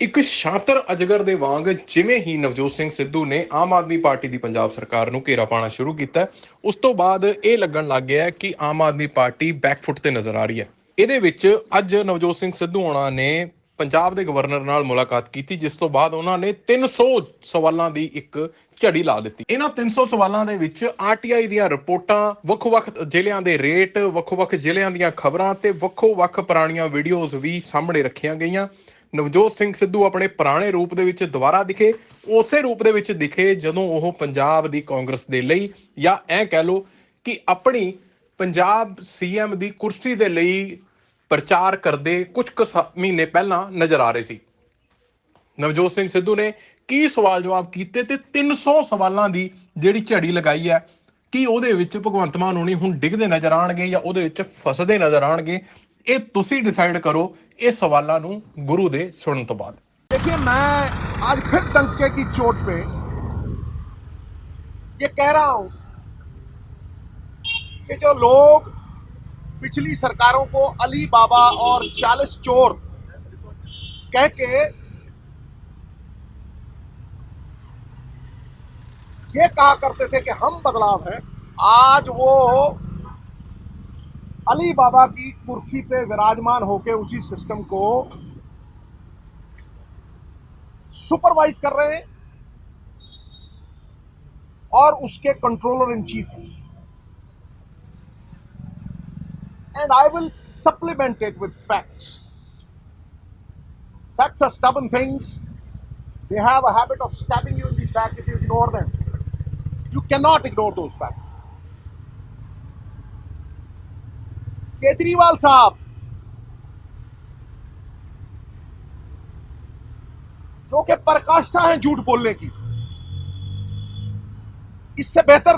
ਇੱਕ ਸ਼ਾਤਰ ਅਜਗਰ ਦੇ ਵਾਂਗ ਜਿਵੇਂ ਹੀ ਨਵਜੋਤ ਸਿੰਘ ਸਿੱਧੂ ਨੇ ਆਮ ਆਦਮੀ ਪਾਰਟੀ ਦੀ ਪੰਜਾਬ ਸਰਕਾਰ ਨੂੰ ਘੇਰਾ ਪਾਣਾ ਸ਼ੁਰੂ ਕੀਤਾ, ਉਸ ਤੋਂ ਬਾਅਦ ਇਹ ਲੱਗਣ ਲੱਗ ਗਿਆ ਕਿ ਆਮ ਆਦਮੀ ਪਾਰਟੀ ਬੈਕਫੁੱਟ ਤੇ ਨਜ਼ਰ ਆ ਰਹੀ ਹੈ। ਇਹਦੇ ਵਿੱਚ ਅੱਜ ਨਵਜੋਤ ਸਿੰਘ ਸਿੱਧੂ ਹੋਣਾ ਨੇ ਪੰਜਾਬ ਦੇ ਗਵਰਨਰ ਨਾਲ ਮੁਲਾਕਾਤ ਕੀਤੀ, ਜਿਸ ਤੋਂ ਬਾਅਦ ਉਹਨਾਂ ਨੇ 300 ਸਵਾਲਾਂ ਦੀ ਇੱਕ ਝੜੀ ਲਾ ਦਿੱਤੀ। ਇਹਨਾਂ 300 ਸਵਾਲਾਂ ਦੇ ਵਿੱਚ ਆਰਟੀਆਈ ਦੀਆਂ ਰਿਪੋਰਟਾਂ, ਵੱਖ-ਵੱਖ ਜ਼ਿਲ੍ਹਿਆਂ ਦੇ ਰੇਟ, ਵੱਖ-ਵੱਖ ਜ਼ਿਲ੍ਹਿਆਂ ਦੀਆਂ ਖਬਰਾਂ ਤੇ ਵੱਖੋ-ਵੱਖ ਪੁਰਾਣੀਆਂ ਵੀਡੀਓਜ਼ ਵੀ ਸਾਹਮਣੇ ਰੱਖੀਆਂ ਗਈਆਂ। ਨਵਜੋਤ ਸਿੰਘ ਸਿੱਧੂ ਆਪਣੇ ਪੁਰਾਣੇ ਰੂਪ ਦੇ ਵਿੱਚ ਦੁਬਾਰਾ ਦਿਖੇ, ਉਸੇ ਰੂਪ ਦੇ ਵਿੱਚ ਦਿਖੇ ਜਦੋਂ ਉਹ ਪੰਜਾਬ ਦੀ ਕਾਂਗਰਸ ਦੇ ਲਈ, ਜਾਂ ਐ ਕਹਿ ਲਓ ਕਿ ਆਪਣੀ ਪੰਜਾਬ ਸੀਐਮ ਦੀ ਕੁਰਸੀ ਦੇ ਲਈ ਪ੍ਰਚਾਰ ਕਰਦੇ ਕੁਝ ਕੁ ਮਹੀਨੇ ਪਹਿਲਾਂ ਨਜ਼ਰ ਆ ਰਹੇ ਸੀ। ਨਵਜੋਤ ਸਿੰਘ ਸਿੱਧੂ ਨੇ ਕੀ ਸਵਾਲ ਜਵਾਬ ਕੀਤੇ ਤੇ 300 ਸਵਾਲਾਂ ਦੀ ਜਿਹੜੀ ਝੜੀ ਲਗਾਈ ਹੈ, ਕੀ ਉਹਦੇ ਵਿੱਚ ਭਗਵੰਤ ਮਾਨ ਹੋਣੀ ਹੁਣ ਡਿੱਗਦੇ ਨਜ਼ਰ ਆਣਗੇ ਜਾਂ ਉਹਦੇ ਵਿੱਚ ਫਸਦੇ ਨਜ਼ਰ ਆਣਗੇ, ਇਹ ਤੁਸੀਂ डिसाइड करो इस सवालों ਨੂੰ गुरु दे सुनने तो बाद। देखिए, मैं आज फिर डंके की चोट पे ये कह रहा हूं कि जो लोग पिछली सरकारों को अली बाबा और 40 चोर कह के ये कहा करते थे कि हम बदलाव हैं, आज वो अली बाबा की कुर्सी पे विराजमान होकर उसी सिस्टम को सुपरवाइज कर रहे हैं और उसके कंट्रोलर इन चीफ हैं। And I will supplement it with facts. Facts are stubborn things. They have a habit of stabbing you in the back if you ignore them. You cannot ignore those facts. Kejriwal साहब जो कि पराकाष्ठा है झूठ बोलने की, इससे बेहतर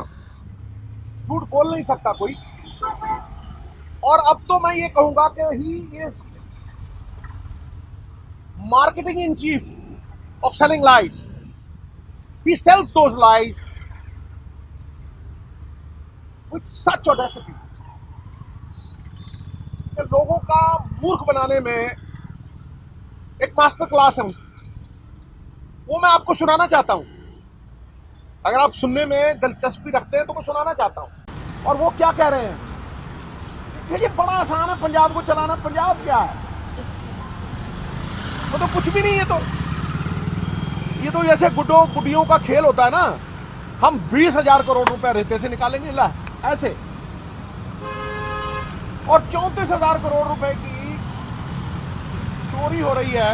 झूठ बोल नहीं सकता कोई। और अब तो मैं ये कहूंगा कि he is marketing in chief of selling lies. He sells those lies with such audacity. लोगों का मूर्ख बनाने में एक मास्टर क्लास है, वो मैं आपको सुनाना चाहता हूं। अगर आप सुनने में दिलचस्पी रखते हैं तो मैं सुनाना चाहता हूं। और वो क्या कह रहे हैं, ये बड़ा आसान है पंजाब को चलाना। पंजाब क्या है, वो तो कुछ भी नहीं है। ये तो जैसे गुड्डों गुड्डियों का खेल होता है ना, हम 20,000 करोड़ रुपए रेते से निकालेंगे, ला ऐसे, और 34,000 करोड़ रुपए की चोरी हो रही है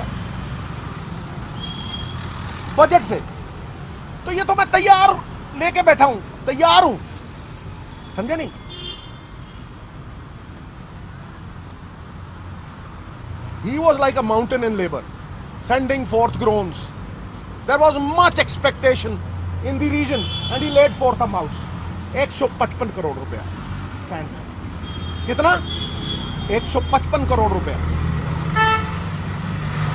बजट से। तो ये तो मैं तैयार लेके बैठा हूं, तैयार हूं, समझे नहीं। He was like a mountain in labor, sending forth groans. There was much expectation in the region and he laid forth a mouse. 155 crore रुपया सैंड से। कितना? 155 करोड़ रुपया,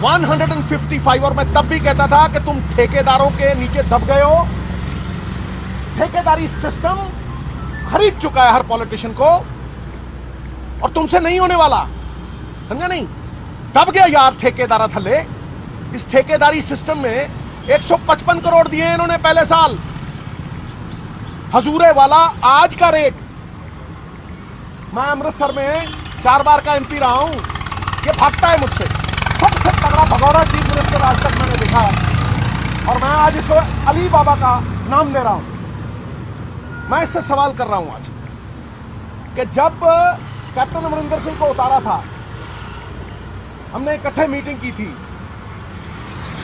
155। और मैं तब भी कहता था कि तुम ठेकेदारों के नीचे दब गए हो। ठेकेदारी सिस्टम खरीद चुका है हर पॉलिटिशियन को और तुमसे नहीं होने वाला, समझा नहीं। दब गया यार ठेकेदारा थले। इस ठेकेदारी सिस्टम में 155 करोड़ दिए इन्होंने पहले साल। हजूरे वाला आज का रेट, मैं अमृतसर में 4 बार का एमपी रहा हूं, ये भागता है मुझसे। सबसे तगड़ा भगौड़ा चीफ मिनिस्टर आज तक मैंने देखा है, और मैं आज इसको अली बाबा का नाम दे रहा हूं। मैं इससे सवाल कर रहा हूं आज कि जब कैप्टन अमरिंदर सिंह को उतारा था, हमने इकट्ठे मीटिंग की थी।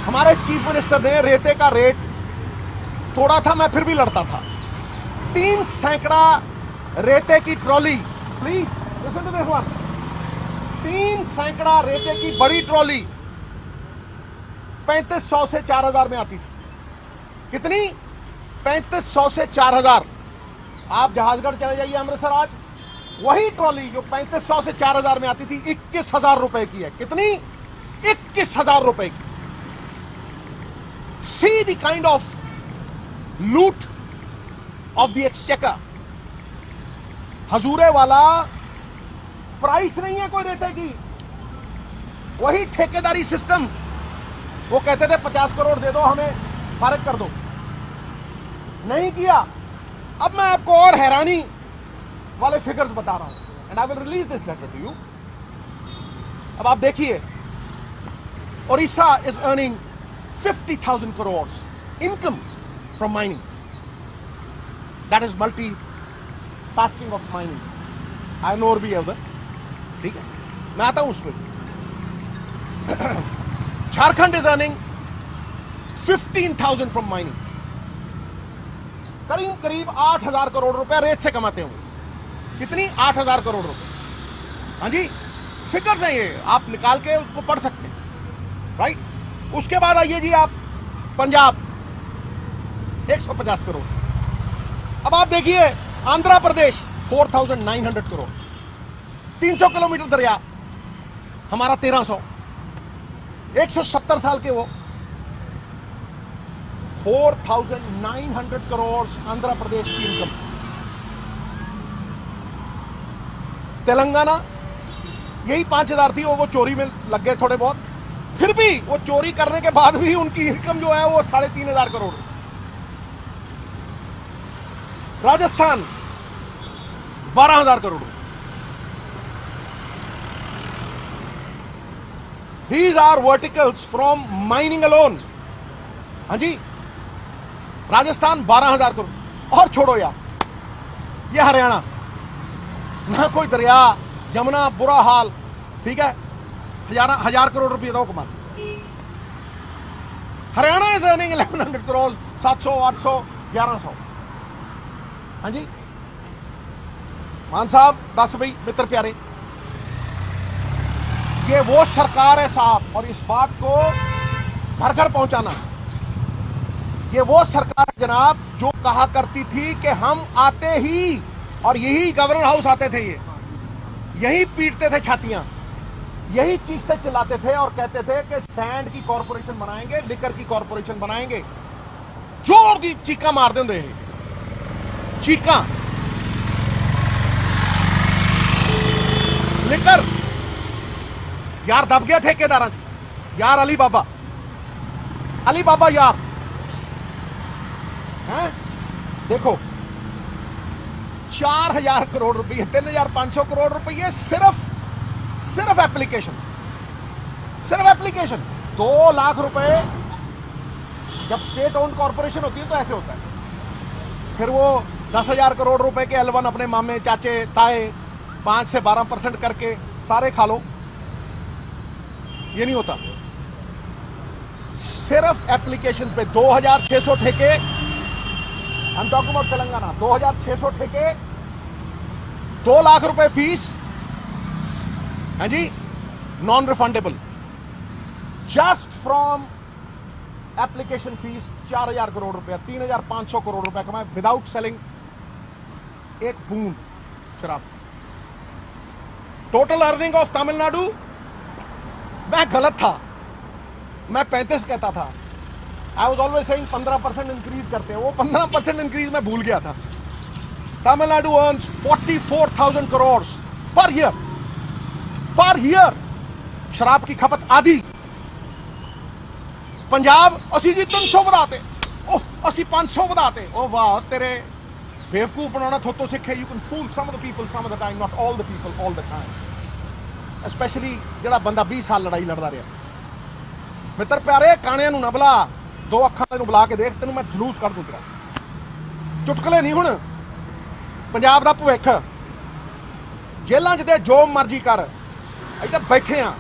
हमारे चीफ मिनिस्टर ने रेते का रेट तोड़ा था, मैं फिर भी लड़ता था। 3 सैकड़ा रेते की trolley, please listen to this one, 3 सैकड़ा रेते की बड़ी ट्रॉली 3500 से 4000 में आती थी। कितनी? 3500 से 4000। आप जहाजगढ़ चले जाइए अमृतसर, आज वही ट्रॉली जो 3500 से 4000 में आती थी 21,000 रुपए की है। कितनी? 21,000 रुपए की। सी द काइंड ऑफ लूट ऑफ द एक्सचेकर। हजूरे वाला प्राइस नहीं है कोई रेते की, वही ठेकेदारी सिस्टम वो कहते थे 50 करोड़ दे दो हमें, फारिग कर दो, नहीं किया। अब मैं आपको और हैरानी वाले फिगर्स बता रहा हूं, and I will release this letter to you. अब आप देखिए, Odisha is earning 50,000 crore income from mining, that is multi tasking of mining. I know और भी उधर, ठीक है, मैं आता हूं उसमें। Jharkhand is earning 15,000 from mining, करीब करीब 8,000 करोड़ रुपए रेत से कमाते होंगे। कितनी? 8,000 करोड़ रुपए। हाँ जी, फिगर्स हैं ये, आप निकाल के उसको पढ़ सकते हैं, राइट। उसके बाद आइए जी आप पंजाब, 150 करोड़। अब आप देखिए आंध्र प्रदेश 4,900 करोड़, 300 किलोमीटर दरिया, हमारा 1,300, 170 साल के वो, 4,900 करोड़ आंध्र प्रदेश की इनकम। तेलंगाना यही 5,000 थी, वो चोरी में लग गए थोड़े बहुत, फिर भी वो चोरी करने के बाद भी उनकी इनकम जो है वो 3,500 crore. Rajasthan 12,000 crore. These are verticals from mining alone। हाँ जी, राजस्थान 12,000 करोड़। और छोड़ो यार, ये हरियाणा, ना कोई दरिया, यमुना, बुरा हाल, ठीक है, हजार करोड़ रुपए तो कमाते। Haryana is earning 1,100 crore, 700, 800, 1,100। हाँ जी, मान साहब, 10 भाई मित्र प्यारे, ये वो सरकार है साहब, और इस बात को घर घर पहुंचाना, ये वो सरकार है जनाब जो कहा करती थी कि हम आते ही, और यही गवर्नर हाउस आते थे, ये यही पीटते थे छातियां, यही चीखते चिल्लाते थे और कहते थे कि सैंड की कॉर्पोरेशन बनाएंगे, लिकर की कॉर्पोरेशन बनाएंगे। जोर की चीका मार देंगे, चीका, लिकर यार दब गया ठेकेदार यार, अली बाबा यार हैं। देखो 4,000 करोड़ रुपए, 3,500 करोड़ रुपए सिर्फ एप्लीकेशन, 2 लाख रुपए। जब स्टेट ओन्ड कॉर्पोरेशन होती है तो ऐसे होता है, फिर वो 10,000 करोड़ रुपए के L1 अपने मामे, चाचे, ताए 5 से 12% करके सारे खा लो, ये नहीं होता। सिर्फ एप्लीकेशन पे 2,600 ठेके, हम टॉकिंग अबाउट तेलंगाना, 2,600 ठेके, 2 लाख रुपए फीस, है जी, non refundable, just from application fees 4,000 crore रुपया, 3,500 करोड़ रुपया कमाए विदाउट सेलिंग एक बूंद शराब। टोटल अर्निंग ऑफ तमिलनाडु, मैं गलत था, मैं 35 कहता था, I was always saying 15% increase करते हैं, वो 15% इंक्रीज मैं भूल गया था। Tamil Nadu earns 44,000 crore per year, शराब की खपत आधी। पंजाब असी जी 300 बढ़ाते, ओह असी 500 बढ़ाते, ओ वाह तेरे बेवकूफ बनाना थोतो सीखे। You can fool some of the people some of the time, not all the people all the time, specially जेड़ा बंदा 20 साल लड़ाई लड़दा रहा। मित्र प्यारे, काने नूं ना बुला, 2 अखां तेनूं बुला के देख, तेनूं मैं जलूस कर दूं तेरा। चुटकले नहीं, हुण पंजाब दा भविख, जेलां च दे जो मर्जी कर, इत्थे बैठे आ।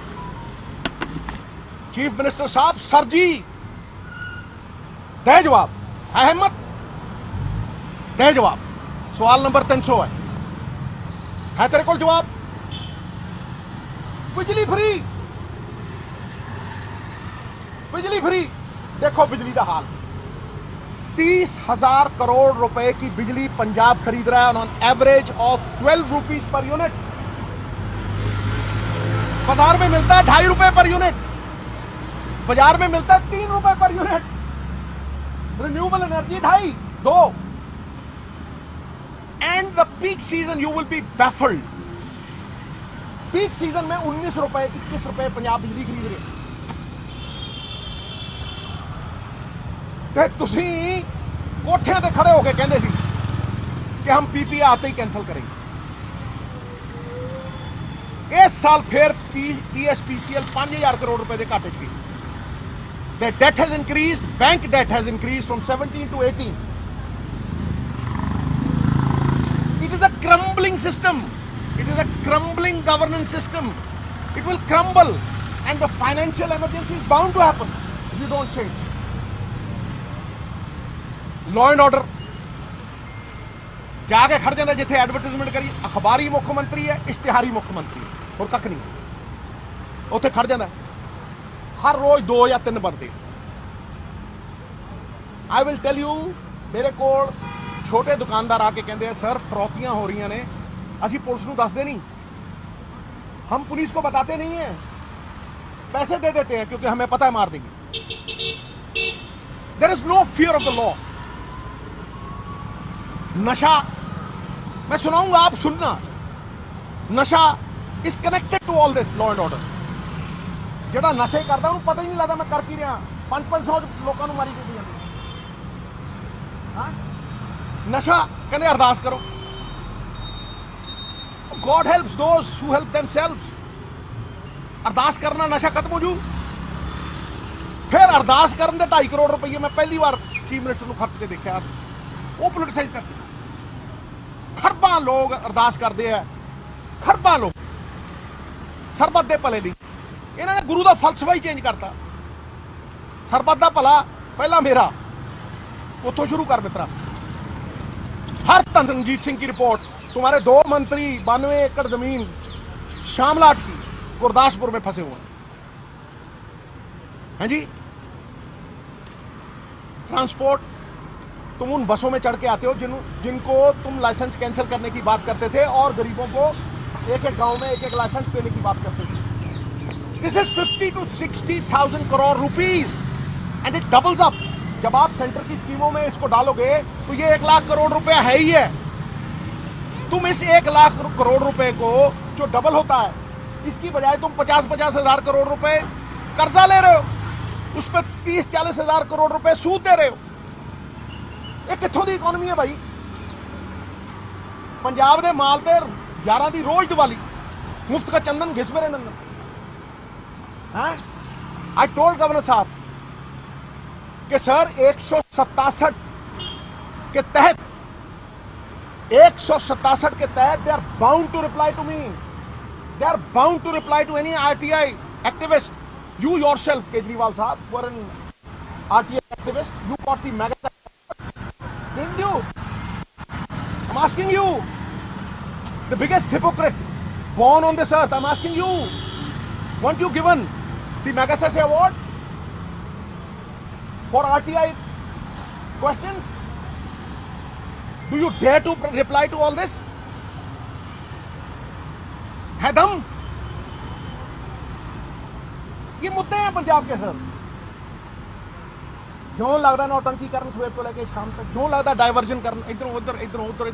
चीफ मिनिस्टर साहब, सर जी दे जवाब, है हिम्मत दे जवाब। सवाल नंबर 300 है तेरे को जवाब? बिजली फ्री, देखो बिजली का हाल, 30,000 करोड़ रुपए की बिजली पंजाब खरीद रहा है on average of 12 rupees per unit. बाजार में मिलता है 2.5 रुपए पर यूनिट, बाजार में मिलता है 3 रुपए per unit. Renewable energy 2.5, 2, and the peak season you will be baffled. Peak season में 19 रुपए 21 रुपए पंजाब बिजली खरीद रही है। ਤੇ ਤੁਸੀਂ ਕੋਠਿਆਂ ਤੇ ਖੜੇ ਹੋ ਕੇ ਕਹਿੰਦੇ ਸੀ कि हम पीपीए आते ही कैंसिल करेंगे। इस साल फिर पीएसपीसीएल 5000 करोड़ रुपए के घाटे च गई। The debt has increased, bank debt has increased from 17 to 18. It is a crumbling system. It is a crumbling governance system. It will crumble and the financial emergency is bound to happen if you don't change. Law and order जाके खड़ जाता जिथे advertisement करी अखबारी मुख्यमंत्री है, इश्तिहारी मुख्यमंत्री है, और कख नहीं उत्थे खड़ जाता हर रोज 2 या 3 बनते। आई विल टेल यू, मेरे को छोटे दुकानदार आके कहते हैं सर फरौतियां हो रही ने, असी पुलिस को दसते नहीं, हम पुलिस को बताते नहीं है, पैसे दे देते हैं क्योंकि हमें पता है मार देंगे। There is no fear of the law. नशा मैं सुनाऊंगा, आप सुनना। नशा is connected to all this law and order. जेड़ा नशे करता उन्हें पता ही नहीं लगता मैं कर की रहा। 500 लोगों मारी गई। हाँ? नशा कहते अरदास करो, God helps those who help themselves. अरदास करना नशा खत्म हो जू। फिर अरदास करने दे 2.5 करोड़ रुपये मैं पहली बार चीफ मिनिस्टर को खर्च के देखा, वो पोलिटिसाइज करते। खरबा लोग अरदास करते हैं, खरबा लोग सरबत दे भले ली। इन्होंने गुरु का फलसफा ही चेंज करता। सरबत का भला पहला मेरा, उतो शुरू कर मित्रा। हर रणजीत सिंह की रिपोर्ट, तुम्हारे 2 मंत्री 92 एकड़ जमीन शामलाट की गुरदासपुर में फंसे हुए हैं जी। ट्रांसपोर्ट, तुम उन बसों में चढ़ के आते हो जिनको तुम लाइसेंस कैंसिल करने की बात करते थे और गरीबों को एक गांव में एक लाइसेंस देने की बात करते थे। This is 50 to 60,000 crore rupees and it doubles up. जब आप सेंटर की स्कीमों में इसको डालोगे तो ये 1 लाख करोड़ रुपया है ही है। तुम इस 1 लाख करोड़ रुपए को जो डबल होता है, इसकी बजाय तुम 50-50 हजार करोड़ रुपए कर्जा ले रहे हो, उस पर 30-40 हजार करोड़ रुपए सूद दे रहे हो। ये कित्थों दी इकोनॉमी है भाई? पंजाब दे माल ते 11 दी रोज दिवाली, मुफ्त का चंदन घिस मेरे नंदन। आई टोल्ड गवर्नर साहब कि सर 167 के तहत 167 के तहत they are bound to reply to me, they are bound to reply to any RTI activist. You yourself Kejriwal sahab were an RTI activist, you got the mega, didn't you? I'm asking you, the biggest hypocrite born on this earth, I'm asking you, weren't you given the Magsaysay award for RTI questions? Do you dare to reply to all this? है दम? ये मुद्दे हैं पंजाब के sir. क्यों लगता नौटंकी करन सुबह को लेकर शाम तक, क्यों लगता डाइवर्जन करना इधर उधर इधर उधर।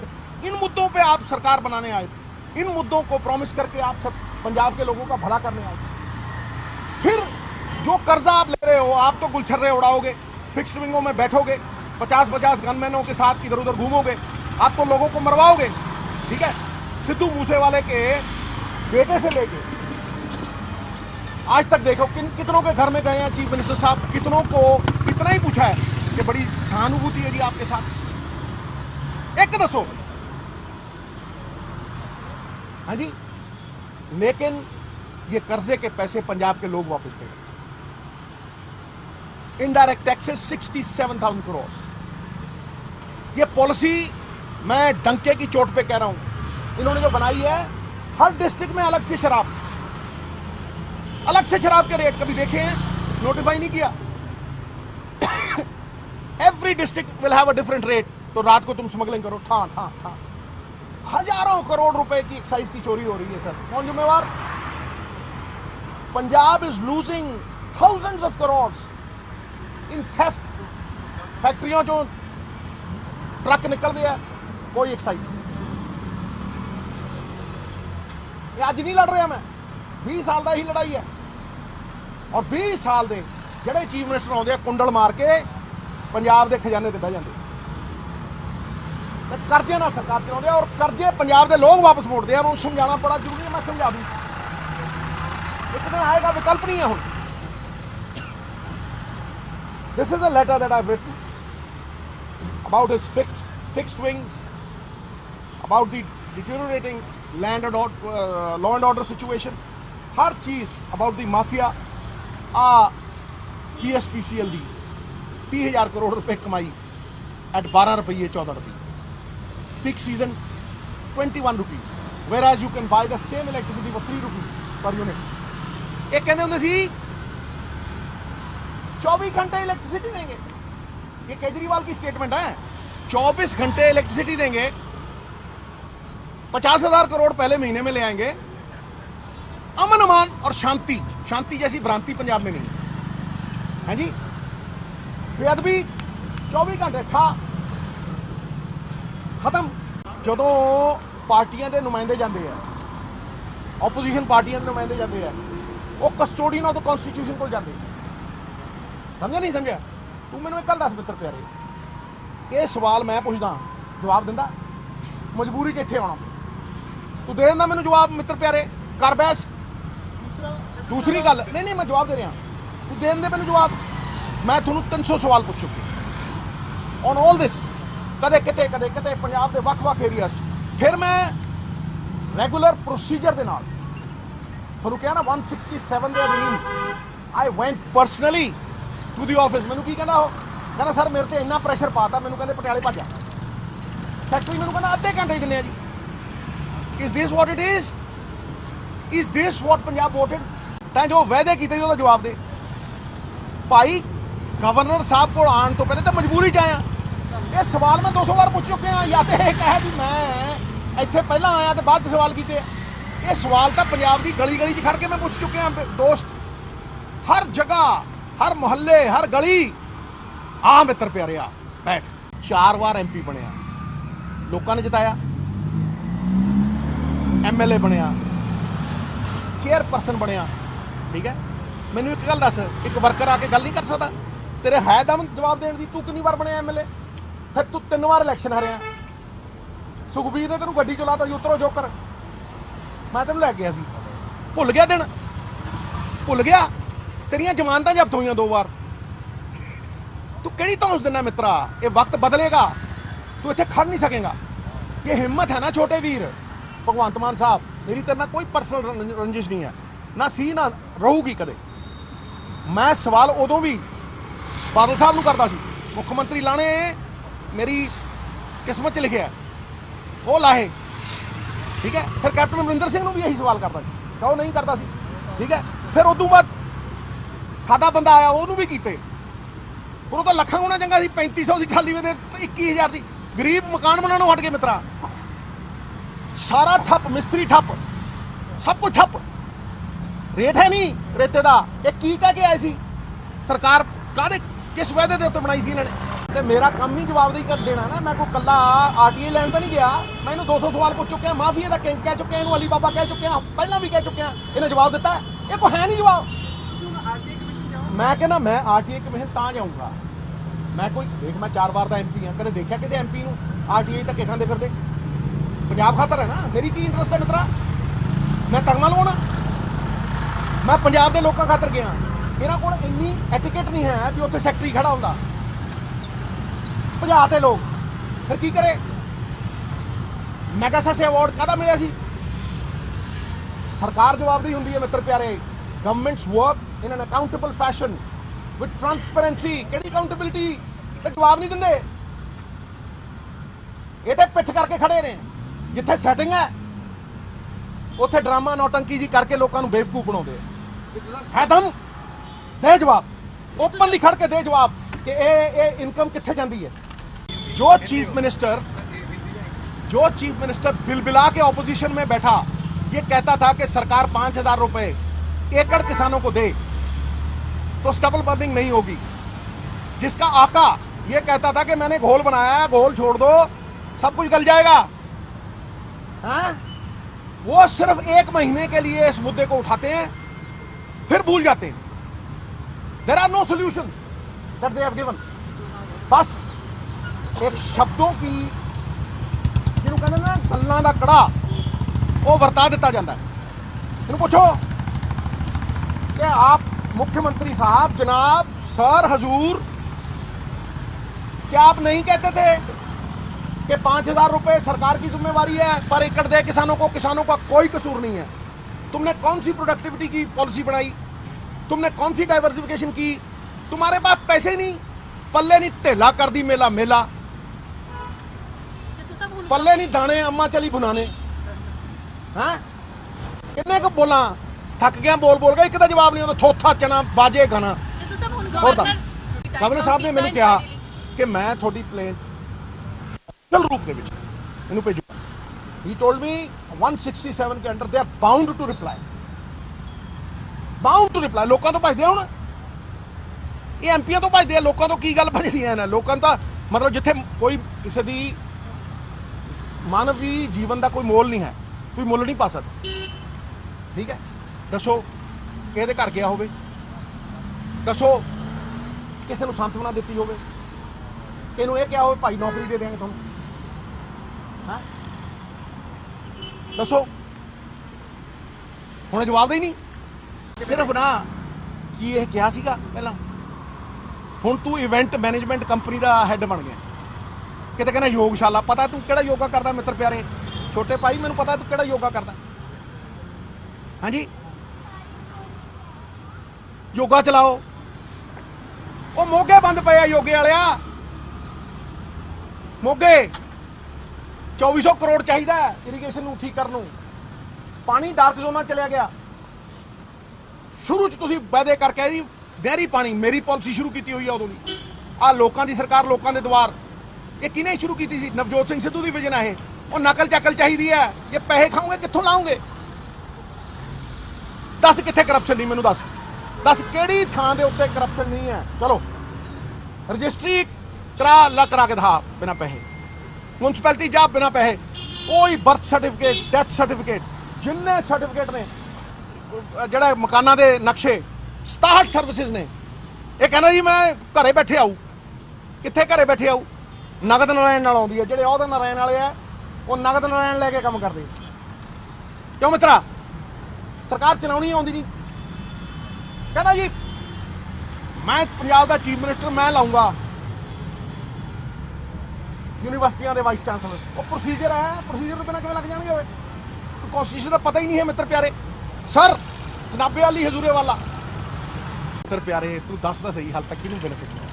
इन मुद्दों पे आप सरकार बनाने आए थे, इन मुद्दों को प्रॉमिस करके आप सब पंजाब के लोगों का भला करने आए थे। फिर जो कर्जा आप ले रहे हो, आप तो गुलछर्रे उड़ाओगे, फिक्स विंगों में बैठोगे, 50-50 गनमैनों के साथ इधर उधर घूमोगे, आप तो लोगों को मरवाओगे। ठीक है, सिद्धू मूसेवाले के बेटे से लेके आज तक देखो कितनों के घर में गए हैं चीफ मिनिस्टर साहब, कितनों को इतना ही पूछा है कि बड़ी सहानुभूति है जी आपके साथ। एक दसो, हाँ जी, लेकिन ये कर्जे के पैसे पंजाब के लोग वापस देंगे। Indirect taxes 67,000 crore. ये पॉलिसी मैं डंके की चोट पे कह रहा हूं, इन्होंने जो बनाई है, हर डिस्ट्रिक्ट में अलग से शराब, अलग से शराब के रेट कभी देखे हैं? नोटिफाई नहीं किया। Every district will have a different rate. तो रात को तुम स्मगलिंग करो, ठा ठा ठा, हजारों करोड़ रुपए की एक्साइज की चोरी हो रही है सर। कौन जिम्मेवार? Punjab is losing thousands of crore in theft. फैक्ट्रियों जो ट्रक निकल गया, कोई एक्साइज। ये आज नहीं लड़ रहा मैं, 20 साल का ही लड़ाई है। और 20 साल दे जड़े चीफ मिनिस्टर आते कुंडल मार के पंजाब के खजाने से बह जाते, कर्जे ना सरकार चलाते और कर्जे पंजाब के लोग वापस मोड़ते हैं। समझाना बड़ा जरूरी है, मैं समझा दूँ। एक दिन आएगा, विकल्प नहीं है हुण। This is a letter that I have written about his fixed wings, about the deteriorating land and law and order situation, हर चीज अबाउट द माफिया। PSPCL दी 30,000 करोड़ रुपए कमाई एट 12 रुपये 14 रुपये, peak season 21 rupees, whereas you can buy the same electricity for 3 rupees per unit. एक कहते होंगे सी 24 घंटे इलेक्ट्रिसिटी देंगे, ये केजरीवाल की स्टेटमेंट है। 24 घंटे इलेक्ट्रिसिटी देंगे, 50,000 करोड़ पहले महीने में ले आएंगे। अमन अमान और शांति, शांति जैसी भ्रांति पंजाब में नहीं है जी। बेअदबी 24 घंटे था खत्म। जो पार्टियां के नुमाइंदे जाते हैं, ओपोजिशन पार्टियां के नुमाइंदे जाते हैं, वो कस्टोडियन ऑफ द कॉन्स्टिट्यूशन को जाते। समझा नहीं समझा? तू मैंने एक गल दस मित्र प्यारे, ये सवाल मैं पूछदा, जवाब दिंदा, मजबूरी च इत्थे आउणा, तू दे दिंदा मैनूं जवाब मित्र प्यारे, कर बहस। दूसरी गल, नहीं नहीं मैं जवाब दे रहा, तू दे दिंदे मैनूं जवाब। मैं तुहानूं 300 सवाल पूछ चुकी ऑन ऑल दिस, कदे किते पंजाब के वक्-वक् एरियाज। फिर मैं रेगुलर प्रोसीजर के नाल तुहानूं कहा ना 167 दे अधीन I went personally to the office. मैनूं की कहना, कहना सर मेरे ते इन्ना प्रैशर पाता, मैनूं कहंदे पटियाले भज जा। सैकटरी मैनूं कहना अद्धे घंटे दिंदे आ जी। Is this what it is? Is this what Punjab voted? तैं जो वायदे कीते ਉਹਦਾ जवाब दे भाई। गवर्नर साहब को आने तो पहले तो मजबूरी च आया। ये सवाल मैं 200 बार पूछ चुके हैं, या तो यह कहे भी मैं इत्थे पहला आया तो बाद सवाल किए। ये सवाल तो पंजाब की गली गली खड़ के मैं पूछ चुके हैं दोस्त, हर जगह, हर मोहल्ले, हर गली। आ मित्र प्यारे आ बैठ। 4 बार MP बनया, लोगों ने जिताया, MLA बनया, चेयरपर्सन बनया, ठीक है। मैनू एक गल दस, एक वर्कर आके गल नहीं कर सकता? तेरे है दम जवाब देने की? तू कितनी बार बनया MLA? फिर तू 3 बार इलैक्शन हारिया। सुखबीर ने तेन गड्डी चलाता जी, उतरो जोकर, मैं तेन लै गया सी, भुल गया दिन, भुल गया। तेरिया जमानतां जब्त हुई 2 बार। तू किहड़ी धौंस दिना मित्रा? ये वक्त बदलेगा, तू इत्थे खड़ नहीं सकेगा। ये हिम्मत है ना छोटे वीर भगवंत मान साहब, मेरी तेरे नाल कोई परसनल रंजिश नहीं है, ना सी ना रहूगी कदे। मैं सवाल उदों भी बादल साहब नूं करदा सी, मुख्यमंत्री लाने मेरी किस्मत च लिखिया, वो लाहे, ठीक है। फिर कैप्टन अमरिंदर सिंह नूं भी यही सवाल करदा सी, क्यों नहीं करदा सी, ठीक है। फिर उदों बाद साडा बंदा आया, ਉਹਨੂੰ भी कीते, ਉਹ ਤਾਂ ਲੱਖਾਂ ਗੁਣਾ ਚੰਗਾ ਸੀ। 3500 ਦੀ ਠਾਲੀ ਵੇ 21000 ਦੀ। गरीब मकान बनाना हट गए मित्रा, सारा ठप, मिस्त्री ठप, सब कुछ ठप, रेट है नहीं रेते का। ये की कह के आए सी सरकार, काहदे किस वायदे के उत्ते बनाई सी इन्होंने? ते मेरा काम ही जवाब नहीं कर देना ना। मैं कोई कला RTI लैन तो नहीं गया, मैं इन्हूं 200 सवाल पूछ चुके हैं, माफिया का किंग कह चुके हैं, इन्हूं अली बाबा कह चुके हैं, पहला भी कह चुके हैं, इन्हें जवाब दिता है। ये कोई है नहीं जवाब। मैं कहना मैं RTI कमीशन तां जाऊँगा, मैं कोई देख, मैं 4 बार का MP हाँ, कदे देखा किसी MP नूं RTI धक्के खांदे फिरदे? पंजाब खातर है ना, मेरी की इंटरस्ट है मित्रा? मैं तगमा लवाउणा? मैं पंजाब के लोगों खातर गया, मेरा कोल इन्नी एटिकेट नहीं है कि उत्थे सैकटरी खड़ा होंदा, भजाते लोग, फिर की करे? मैगासेस अवार्ड काहदा मिलिया सी? सरकार जवाबदेही हुंदी है मित्र प्यारे। Governments work in an accountable fashion with transparency. किहड़ी अकाउंटेबिलिटी? ते जवाब नहीं दिंदे, ये तो पिठ करके खड़े ने। जिथे सैटिंग है उत्थे ड्रामा नौटंकी जी करके लोगों को बेवकूफ बनाते है। दम दे जवाब, ओपनली खड़ के दे जवाब कि ये इनकम कित्थे जाती है। जो चीफ मिनिस्टर बिलबिला के ऑपोजिशन में बैठा, ये कहता था कि सरकार 5,000 रुपए एकड़ किसानों को दे तो स्टबल बर्निंग नहीं होगी। जिसका आका ये कहता था कि मैंने घोल बनाया है, घोल छोड़ दो सब कुछ गल जाएगा, हाँ? वो सिर्फ 1 महीने के लिए इस मुद्दे को उठाते हैं, फिर भूल जाते हैं। There are no solutions that they have given. बस एक शब्दों की जिन्हों कहते ना गल्लां दा कड़ा वो वरता दिता जाता है। इन्हों पूछो कि आप मुख्यमंत्री साहब, जनाब, सर, हजूर, क्या आप नहीं कहते थे कि 5,000 रुपए सरकार की जिम्मेवारी है, पर एकड़ दे किसानों को, किसानों का कोई कसूर नहीं है। तुमने कौन सी प्रोडक्टिविटी की पॉलिसी बनाई, तुमने कौन सी डाइवर्सिफिकेशन की, तुम्हारे पास पैसे नहीं, पल्ले नहीं तेला कर दी मेला मेला, पल्ले नहीं दाने अम्मा चली बुनाने। हैं किन्ने को बोला, थक गया बोल बोल के, एक दा जवाब नहीं आता, थोथा चना बाजे गाना। और गवर्नर साहब ने मैंने कहा कि मैं थोड़ी प्लेन चल रूप के इन्हों भेजूंगा। He told me 167 के under they are bound to reply, bound to reply. लोगों तो भजदे हुण ये एमपीआं तो भजदे, लोगों तो की गल भजनी है ना, लोगों का मतलब जिथे कोई किसी दी मानवी जीवन का कोई मोल नहीं है, कोई मुੱਲ नहीं पा सकता। ठीक है, दसो किहदे घर गया होवे, दसो किसी को सांत्वना दी होवे, किहनूं ये क्या हो भाई नौकरी दे देंगे तुहानूं, हैं दसो। हुण जवाब दे ही नहीं, सिर्फ ना की यह क्या सीगा पहला, हुण तू इवेंट मैनेजमेंट कंपनी का हैड बन गया, किते कहना योगशाला। पता तू किहड़ा योगा करदा मित्र प्यारे, छोटे भाई मैनूं पता तू किहड़ा योगा करदा। हाँ जी, योगा चलाओ, वो मोगे बंद पे आ योगे वालिया, मोगे 2400 करोड़ चाहिए इरीगेशन ठीक करने, पानी डार्क जोन चलिया गया। शुरू च तुसीं वादे करके जी डेयरी पानी, मेरी पॉलिसी शुरू की हुई है उदों दी, आ लोगों की सरकार लोगों के द्वार, ये किने शुरू की थी, नवजोत सिंह सिद्धू की विजन है। वो नकल चकल चाहिए है, ये पैसे खाओगे कित्थों लाओगे, दस कित्थे करप्शन नहीं, मैनूं दस दस किहड़ी थां दे उत्ते करप्शन नहीं है। चलो रजिस्ट्री करा के दिखा बिना पैसे, म्यूनसिपैलिटी जा बिना पैसे, कोई बर्थ सर्टिफिकेट, डेथ सर्टिफिकेट, जिन्ने सर्टिफिकेट ने जिहड़े मकानां दे नक्शे 67 सर्विसिज ने। ये कहना जी मैं घरे बैठे आऊ, कित्थे घरे बैठे आऊ, नगद नारायण नाल आउंदी है, जिहड़े ओहदे नारायण वाले है वो नगद नारायण लैके काम करदे। क्यों मित्रा, सरकार चलाउणी आउंदी नहीं। कहना जी मैं पंजाब का चीफ मिनिस्टर, मैं लाऊंगा यूनिवर्सिटियां दे वाइस चांसलर, वो प्रोसीजर है, प्रोसीजर तो बिना किवें लग जाणगे, कॉन्स्टिट्यूशन का पता ही नहीं है मित्र प्यारे। सर जनाबे वाली हजूरे वाला मित्र प्यारे, तू दस दा सही हाल तक किहनूं बेनिफिट है,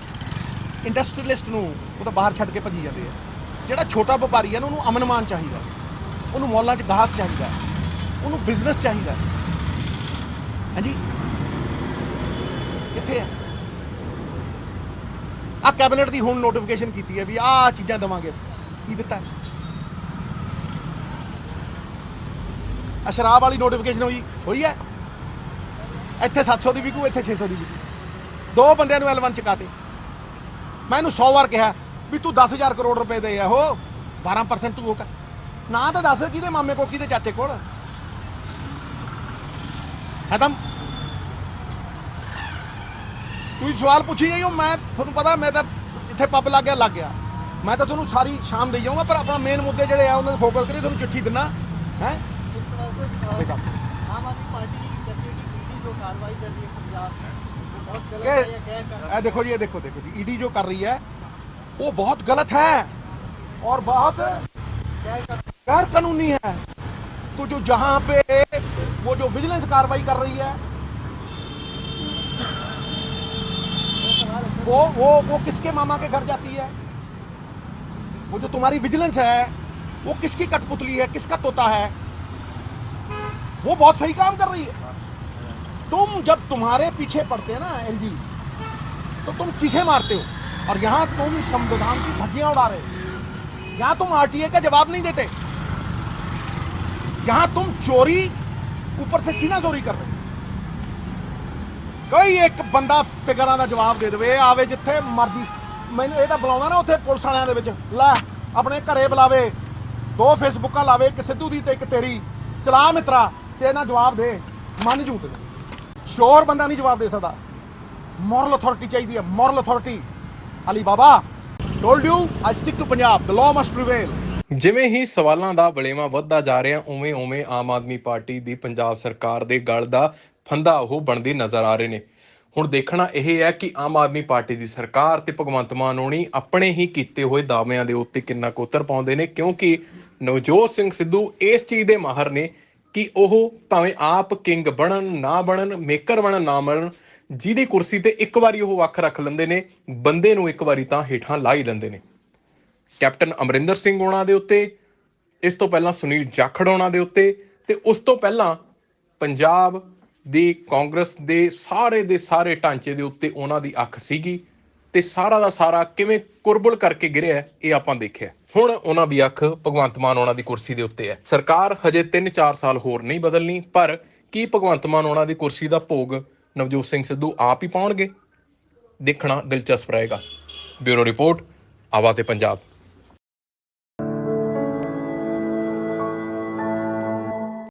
इंडस्ट्रीलिस्ट नूं वो तो बाहर छड्ड के भजी जाते हैं। जिहड़ा छोटा व्यापारी है उन्होंने अमन मान चाहिए, उन्होंने मॉलों च गाहक चाहिए, उन्होंने बिजनेस चाहिए। हाँ जी, कित्थे है आ कैबिनेट की हुण नोटिफिकेशन की है भी आ चीज़ां देवांगे, की दिता है? शराब वाली नोटिफिकेशन हुई है, इत्थे 700 की विकू, इत्थे 600 की विकू, दो बंदियां नूं L1 चकाते। मैं इन्हूं 100 बार कहा भी तू 10,000 करोड़ रुपए दे, हो 12% तू होगा ना, तो दस कि मामे को, कि चाचे को खत्म। कोई सवाल पूछी जाइयो, मैं थोड़ा पता, मैं तो इतने पब लग गया, मैं तो थोड़ा सारी शाम दे जाऊँगा, पर अपना मेन मुद्दे जोड़े है उन्होंने फोकस करिए, थोड़ा चिट्ठी देना है। आम आदमी पार्टी जो कार्रवाई कर रही है पंजाब में, बहुत गलत है। देखो जी, देखो जी, ईडी जो कर रही है वो बहुत गलत है और बहुत गैर कानूनी है। तो जो जहां पे वो जो विजिलेंस कार्रवाई कर रही है वो किसके मामा के घर जाती है? वो जो तुम्हारी विजिलेंस है वो किसकी कठपुतली है, किसका तोता है? वो बहुत सही काम कर रही है। तुम जब तुम्हारे पीछे पड़ते हैं ना एलजी, तो तुम चीखे मारते हो, और यहां तुम संविधान की धज्जियां उड़ा रहे हो। यहां तुम आरटीए का जवाब नहीं देते, यहां तुम चोरी ऊपर से सीना चोरी कर रहे हो। कोई एक बंदा फिगरां का जवाब दे दे, आवे जिथे मर्जी, मैंने ये बुलावा ना उत्थे पुलिस वालियां दे विच, लै अपने घरे बुलावे, 2 फेसबुकां लावे, एक सिद्धू दी ते एक तेरी, चला मित्रा ते ना जवाब दे, मन झूठ श्योर बंदा नहीं जवाब दे सकता। मॉरल अथॉरिटी चाहिए है, moral authority. Ali Baba Told you, I stick to Punjab. The law must prevail. ਜਿਵੇਂ ਹੀ ਸਵਾਲਾਂ ਦਾ ਵਲੇਵਾ ਵੱਧਦਾ ਜਾ ਰਿਹਾ ਉਵੇਂ ਆਮ ਆਦਮੀ ਪਾਰਟੀ ਦੀ ਪੰਜਾਬ ਸਰਕਾਰ ਦੇ ਗਲ ਦਾ ਫੰਦਾ ਉਹ ਬਣਦੇ ਨਜ਼ਰ ਆ ਰਹੇ ਨੇ। ਹੁਣ ਦੇਖਣਾ ਇਹ ਹੈ ਕਿ ਆਮ ਆਦਮੀ ਪਾਰਟੀ ਦੀ ਸਰਕਾਰ ਤੇ ਭਗਵੰਤ ਮਾਨ ਹੋਣੀ ਆਪਣੇ ਹੀ ਕੀਤੇ ਹੋਏ ਦਾਅਵਿਆਂ ਦੇ ਉੱਤੇ ਕਿੰਨਾ ਕੁ ਉਤਰ ਪਾਉਂਦੇ ਨੇ, ਕਿਉਂਕਿ ਨਵਜੋਤ ਸਿੰਘ ਸਿੱਧੂ ਇਸ ਚੀਜ਼ ਦੇ ਮਾਹਰ ਨੇ ਕਿ ਉਹ ਭਾਵੇਂ ਆਪ ਕਿੰਗ ਬਣਨ ਨਾ ਬਣਨ, ਮੇਕਰ ਬਣਨ ਨਾ ਬਣਨ, ਜਿਹਦੀ ਕੁਰਸੀ ਤੇ ਇੱਕ ਵਾਰੀ ਉਹ ਅੱਖ ਰੱਖ ਲੈਂਦੇ ਨੇ, ਬੰਦੇ ਨੂੰ ਇੱਕ ਵਾਰੀ ਤਾਂ ਹੇਠਾਂ ਲਾ ਹੀ ਲੈਂਦੇ ਨੇ। ਕੈਪਟਨ ਅਮਰਿੰਦਰ ਸਿੰਘ ਹੋਣਾ ਦੇ ਉੱਤੇ, ਇਸ ਤੋਂ ਪਹਿਲਾਂ ਸੁਨੀਲ ਜਾਖੜ ਹੋਣਾ ਦੇ ਉੱਤੇ, ਤੇ ਉਸ ਤੋਂ ਪਹਿਲਾਂ ਪੰਜਾਬ ਦੀ ਕਾਂਗਰਸ ਦੇ ਸਾਰੇ ਢਾਂਚੇ ਦੇ ਉੱਤੇ ਉਹਨਾਂ ਦੀ ਅੱਖ ਸੀਗੀ, ਤੇ ਸਾਰਾ ਦਾ ਸਾਰਾ ਕਿਵੇਂ ਕੁਰਬਲ ਕਰਕੇ ਗਿਰਿਆ ਇਹ ਆਪਾਂ ਦੇਖਿਆ। ਹੁਣ ਉਹਨਾਂ ਦੀ ਅੱਖ ਭਗਵੰਤ ਮਾਨ ਉਹਨਾਂ ਦੀ ਕੁਰਸੀ ਦੇ ਉੱਤੇ ਹੈ। ਸਰਕਾਰ ਹਜੇ 3-4 ਸਾਲ ਹੋਰ ਨਹੀਂ ਬਦਲਣੀ, ਪਰ ਕੀ ਭਗਵੰਤ ਮਾਨ ਉਹਨਾਂ ਦੀ ਕੁਰਸੀ ਦਾ ਭੋਗ ਨਵਜੋਤ ਸਿੰਘ ਸਿੱਧੂ ਆਪ ਹੀ ਪਾਉਣਗੇ? ਦੇਖਣਾ ਦਿਲਚਸਪ ਰਹੇਗਾ। Bureau report, ਆਵਾਜ਼-ਏ-ਪੰਜਾਬ।